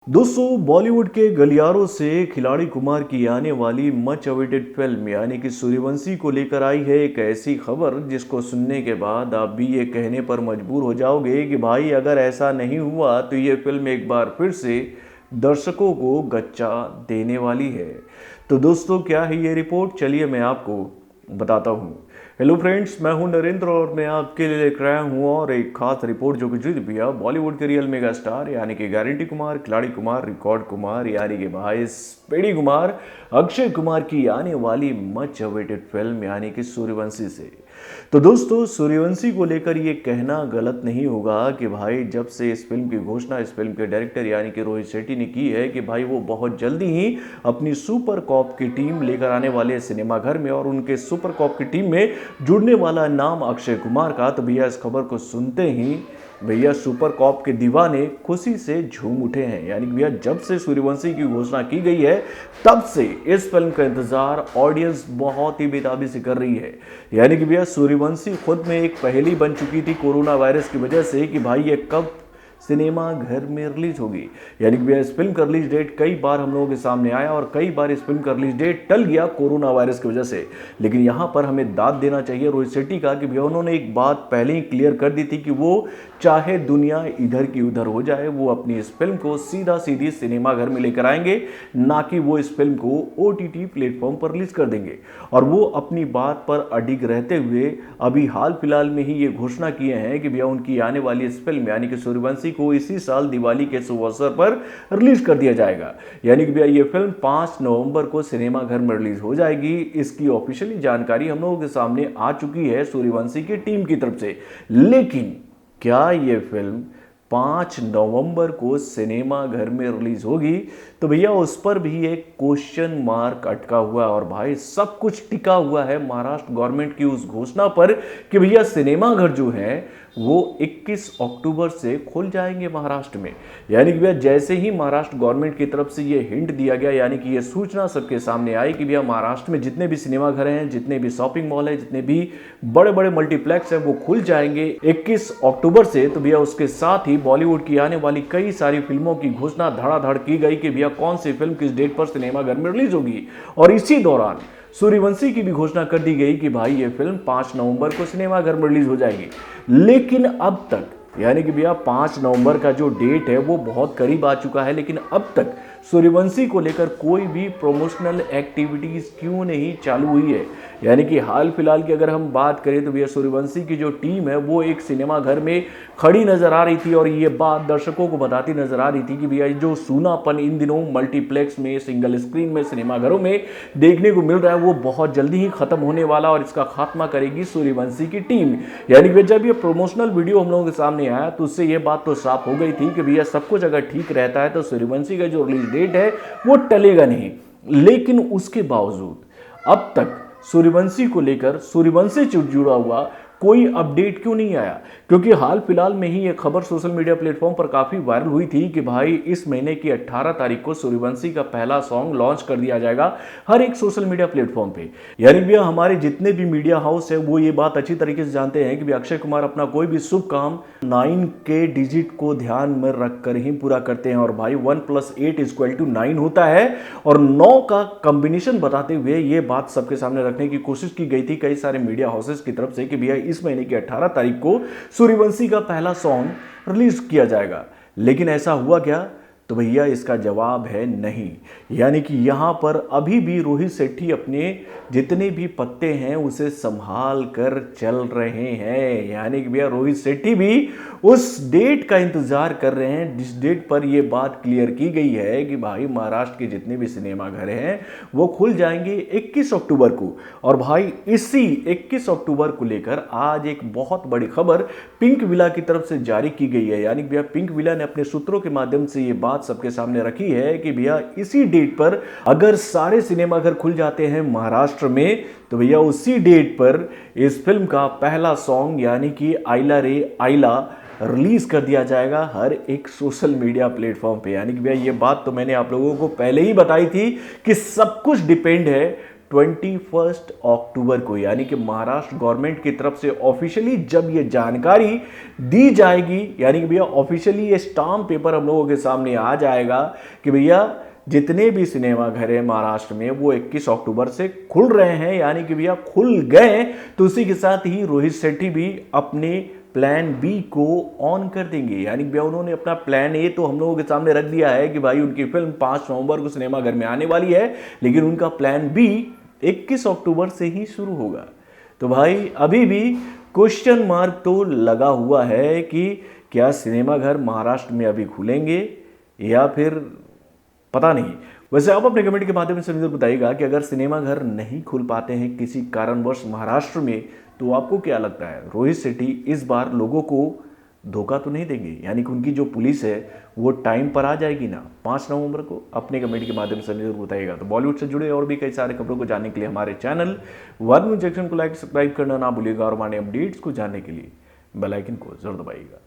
दोस्तों बॉलीवुड के गलियारों से खिलाड़ी कुमार की आने वाली मच अवेटेड फिल्म यानी कि सूर्यवंशी को लेकर आई है एक ऐसी खबर जिसको सुनने के बाद आप भी ये कहने पर मजबूर हो जाओगे कि भाई अगर ऐसा नहीं हुआ तो ये फिल्म एक बार फिर से दर्शकों को गच्चा देने वाली है। तो दोस्तों क्या है ये रिपोर्ट, चलिए मैं आपको बताता हूँ। हेलो फ्रेंड्स, मैं हूं नरेंद्र और मैं आपके लिए लेकर आया हूं और एक खास रिपोर्ट जो कि जीत भैया बॉलीवुड के रियल मेगा स्टार यानी कि गारंटी कुमार, खिलाड़ी कुमार, रिकॉर्ड कुमार यानी कि भाई स्पीडी कुमार, अक्षय कुमार की आने वाली मच अवेटेड फिल्म यानी कि सूर्यवंशी से। तो दोस्तों सूर्यवंशी को लेकर ये कहना गलत नहीं होगा कि भाई जब से इस फिल्म की घोषणा इस फिल्म के डायरेक्टर यानी कि रोहित शेट्टी ने की है कि भाई वो बहुत जल्दी ही अपनी सुपर कॉप की टीम लेकर आने वाले सिनेमाघर में और उनके सुपर कॉप की टीम में जुड़ने वाला नाम अक्षय कुमार का। तो भैया इस खबर को सुनते ही भैया सुपर कॉप के दीवाने खुशी से झूम उठे हैं। यानी कि भैया जब से सूर्यवंशी की घोषणा की गई है तब से इस फिल्म का इंतजार ऑडियंस बहुत ही बेताबी से कर रही है। यानी कि भैया सूर्यवंशी खुद में एक पहेली बन चुकी थी कोरोना वायरस की वजह से कि भाई ये कब सिनेमा घर में रिलीज होगी। यानी कि भैया इस फिल्म का रिलीज डेट कई बार हम लोगों के सामने आया और कई बार इस फिल्म का रिलीज डेट टल गया कोरोना वायरस की वजह से। लेकिन यहां पर हमें दाद देना चाहिए रोहित शेट्टी का कि भैया उन्होंने एक बात पहले ही क्लियर कर दी थी कि वो चाहे दुनिया इधर की उधर हो जाए वो अपनी इस फिल्म को सीधा सीधी सिनेमा घर में लेकर आएंगे, ना कि वो इस फिल्म को OTT प्लेटफॉर्म पर रिलीज कर देंगे। और वो अपनी बात पर अडिग रहते हुए अभी हाल फिलहाल में ही ये घोषणा किए हैं कि भैया उनकी आने वाली इस फिल्म यानी कि सूर्यवंशी को इसी साल दिवाली के शुभ अवसर पर रिलीज कर दिया जाएगा। यानी कि भैया ये फिल्म 5 नवंबर को सिनेमा घर में रिलीज हो जाएगी। इसकी ऑफिशियली जानकारी हम लोगों के सामने आ चुकी है सूर्यवंशी की टीम की तरफ से। लेकिन क्या ये फिल्म 5 नवंबर को सिनेमा घर में रिलीज होगी? तो भैया उस पर भी एक क्वेश्चन मार्क अटका हुआ है और भाई सब कुछ टिका हुआ है महाराष्ट्र गवर्नमेंट की उस घोषणा पर कि भैया सिनेमा घर जो है वो 21 अक्टूबर से खुल जाएंगे महाराष्ट्र में। यानी कि भैया जैसे ही महाराष्ट्र गवर्नमेंट की तरफ से ये हिंट दिया गया यानी कि ये सूचना सबके सामने आई कि भैया महाराष्ट्र में जितने भी सिनेमा घर हैं, जितने भी शॉपिंग मॉल हैं, जितने भी बड़े बड़े मल्टीप्लेक्स हैं वो खुल जाएंगे 21 अक्टूबर से। तो भैया उसके साथ ही बॉलीवुड की आने वाली कई सारी फिल्मों की घोषणा धड़ाधड़ की गई कि भैया कौन सी फिल्म किस डेट पर सिनेमा घर में रिलीज होगी। और इसी दौरान सूर्यवंशी की भी घोषणा कर दी गई कि भाई ये फिल्म 5 नवंबर को सिनेमा घर में रिलीज हो जाएगी। लेकिन अब तक यानी कि भैया 5 नवंबर का जो डेट है वो बहुत करीब आ चुका है, लेकिन अब तक सूर्यवंशी को लेकर कोई भी प्रमोशनल एक्टिविटीज क्यों नहीं चालू हुई है। यानी कि हाल फिलहाल की अगर हम बात करें तो भैया सूर्यवंशी की जो टीम है वो एक सिनेमा घर में खड़ी नजर आ रही थी और ये बात दर्शकों को बताती नजर आ रही थी कि भैया जो सूनापन इन दिनों मल्टीप्लेक्स में, सिंगल स्क्रीन में, सिनेमाघरों में देखने को मिल रहा है वो बहुत जल्दी ही खत्म होने वाला और इसका खात्मा करेगी सूर्यवंशी की टीम। यानी कि जब ये प्रमोशनल वीडियो हम लोगों के सामने आया तो उससे ये बात तो साफ हो गई थी कि भैया सब कुछ अगर ठीक रहता है तो सूर्यवंशी का जो रिलीज डेट है वो टलेगा नहीं। लेकिन उसके बावजूद अब तक सूर्यवंशी को लेकर सूर्यवंशी से जुड़ा हुआ कोई अपडेट क्यों नहीं आया? क्योंकि हाल फिलहाल में ही यह खबर सोशल मीडिया प्लेटफॉर्म पर काफी वायरल हुई थी कि भाई इस महीने की 18 तारीख को सूर्यवंशी का पहला सॉन्ग लॉन्च कर दिया जाएगा हर एक सोशल मीडिया प्लेटफॉर्म पे। यानी भैया हमारे जितने भी मीडिया हाउस है वो ये बात अच्छी तरीके से जानते हैं कि भी अक्षय कुमार अपना कोई भी शुभ काम 9 के डिजिट को ध्यान में रखकर ही पूरा करते हैं और भाई 1 + 8 = 9 होता है और 9 का कॉम्बिनेशन बताते हुए ये बात सबके सामने रखने की कोशिश की गई थी कई सारे मीडिया हाउसेस की तरफ से कि भैया इस महीने की 18 तारीख को सूर्यवंशी का पहला सॉन्ग रिलीज किया जाएगा। लेकिन ऐसा हुआ क्या? तो भैया इसका जवाब है नहीं। यानी कि यहां पर अभी भी रोहित शेट्टी अपने जितने भी पत्ते हैं उसे संभाल कर चल रहे हैं। यानी कि भैया रोहित शेट्टी भी उस डेट का इंतजार कर रहे हैं जिस डेट पर यह बात क्लियर की गई है कि भाई महाराष्ट्र के जितने भी सिनेमा घर हैं वो खुल जाएंगे 21 अक्टूबर को। और भाई इसी 21 अक्टूबर को लेकर आज एक बहुत बड़ी खबर पिंक विला की तरफ से जारी की गई है। यानी कि भैया पिंक विला ने अपने सूत्रों के माध्यम से ये बात सबके सामने रखी है कि भैया इसी डेट पर अगर सारे सिनेमाघर खुल जाते हैं महाराष्ट्र में तो भैया उसी डेट पर इस फिल्म का पहला सॉन्ग यानी कि आइला रे आइला रिलीज कर दिया जाएगा हर एक सोशल मीडिया प्लेटफॉर्म पे। यानी कि भैया ये बात तो मैंने आप लोगों को पहले ही बताई थी कि सब कुछ डिपेंड है 21 अक्टूबर को, यानी कि महाराष्ट्र गवर्नमेंट की तरफ से ऑफिशियली जब ये जानकारी दी जाएगी, यानी कि भैया ऑफिशियली ये स्टाम्प पेपर हम लोगों के सामने आ जाएगा कि भैया जितने भी सिनेमा घर हैं महाराष्ट्र में वो 21 अक्टूबर से खुल रहे हैं, यानी कि भैया खुल गए, तो उसी के साथ ही रोहित शेट्टी भी अपने प्लान बी को ऑन कर देंगे। यानी भैया उन्होंने अपना प्लान ए तो हम लोगों के सामने रख दिया है कि भाई उनकी फिल्म 5 नवंबर को सिनेमाघर में आने वाली है, लेकिन उनका प्लान बी 21 अक्टूबर से ही शुरू होगा। तो भाई अभी भी क्वेश्चन मार्क तो लगा हुआ है कि क्या सिनेमाघर महाराष्ट्र में अभी खुलेंगे या फिर पता नहीं। वैसे आप अपने कमेंट के माध्यम से जरूर बताइएगा कि अगर सिनेमाघर नहीं खुल पाते हैं किसी कारणवश महाराष्ट्र में, तो आपको क्या लगता है रोहित शेट्टी इस बार लोगों को धोखा तो नहीं देंगे, यानी कि उनकी जो पुलिस है वो टाइम पर आ जाएगी ना 5 नवंबर को? अपने कमेंट के माध्यम से जरूर बताइएगा। तो बॉलीवुड से जुड़े और भी कई सारे खबरों को जानने के लिए हमारे चैनल वन न्यूज़ जंक्शन को लाइक सब्सक्राइब करना ना भूलिएगा और हमारे अपडेट्स को जानने के लिए बेल आइकन को जरूर दबाइएगा।